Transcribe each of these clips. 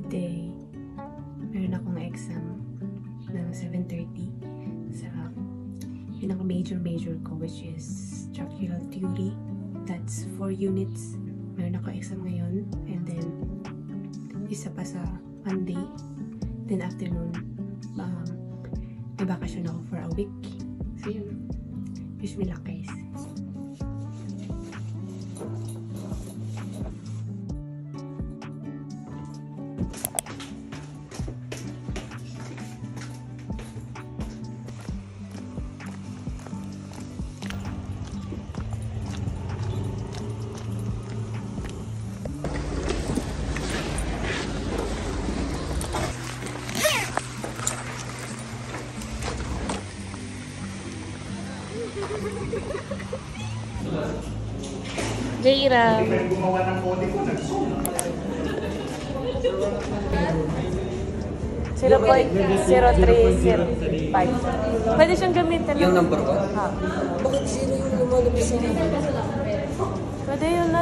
today, meron akong exam ng 7:30 sa pinaka-major ko, which is structural theory. That's 4 units. Meron ako exam ngayon, and then isa pa sa Monday. Then afternoon, may bakasyon ako for a week. So yun, wish me luck guys. Jaira. Gumawa ng body ko, nag-zoom. 0.0305. Pwede siyang gamitin. Yung number ko? Bakit 0 yung lumalabas sa akin? Pwede yun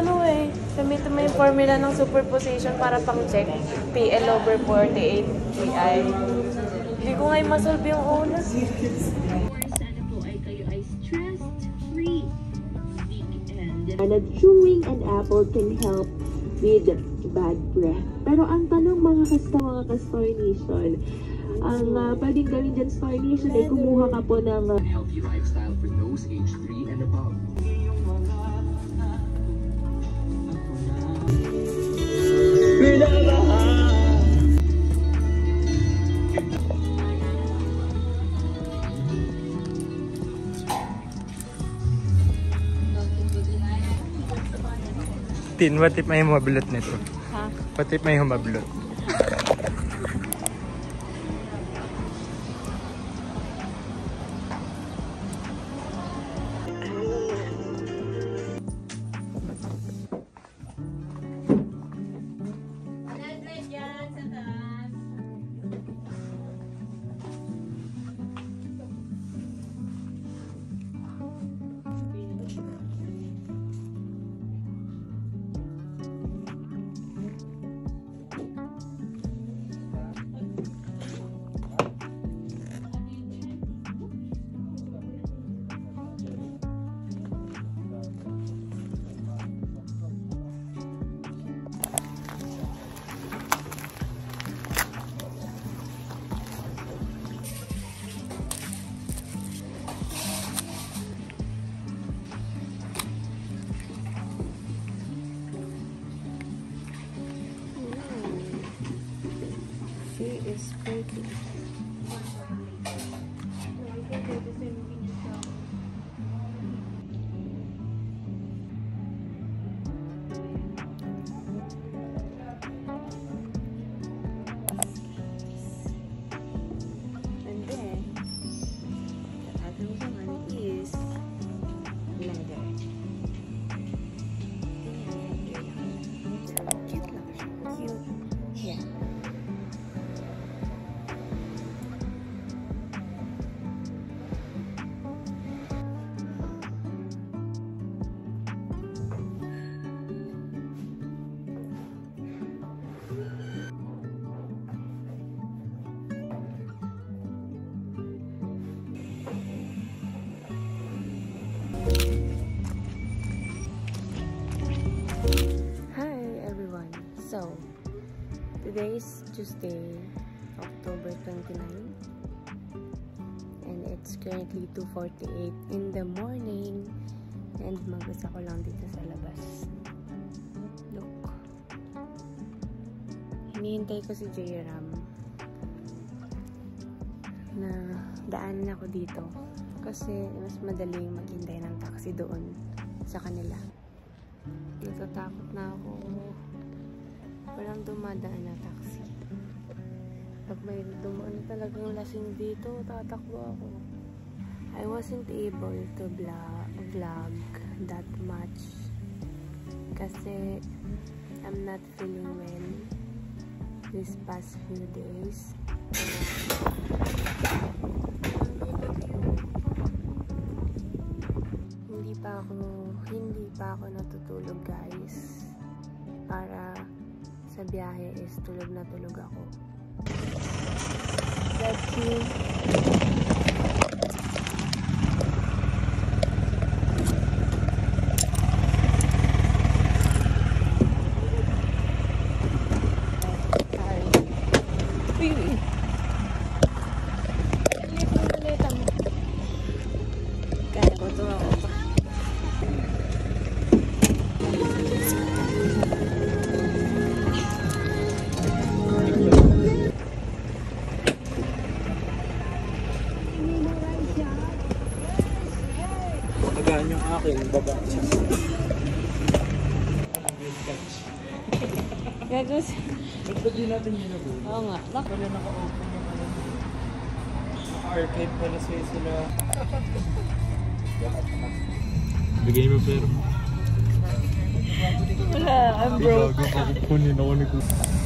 gamitin mo yung formula ng superposition para pang check. PL over 48 PI. Hindi ko nga masolve yung una. Sana po ay kayo ay stress-free weekend. Na chewing an apple can help with bad breath. Pero ang tanong mga ka-Story Nation, ang pwedeng gawin dyan Story Nation ay kumuha ka po ng healthy lifestyle for those age 3 and above. Tin, what if may humablot nito? Ha? What if may humablot? She is pretty. And then, the other one is leather. Cute lang siya. Cute. Yeah. So, today is Tuesday, October 29, and it's currently 2:48 in the morning, and mag-isa ko lang dito sa labas. Look. Hinihintay ko si Jayram na daanan ako dito kasi mas madaling maghintay ng taxi doon sa kanila. Natatakot na ako. Walang dumadaan na taxi. Pag may dumaan talagang lasing dito, tatakbo ako. I wasn't able to vlog that much kasi I'm not feeling well these past few days. Hindi pa ako natutulog guys para sa biyahe is tulog na tulog ako. That's me. Kaya ko ito ako pa. Tagaan yung akin, baba siya. Gagos. Ba't ba di natin ginagawa? Oo nga. Bak. Wala naka-open yung ano. Naka-archive pala sila. Bigay mo pero. Wala, I'm broke. Kunin ako ni Kuya.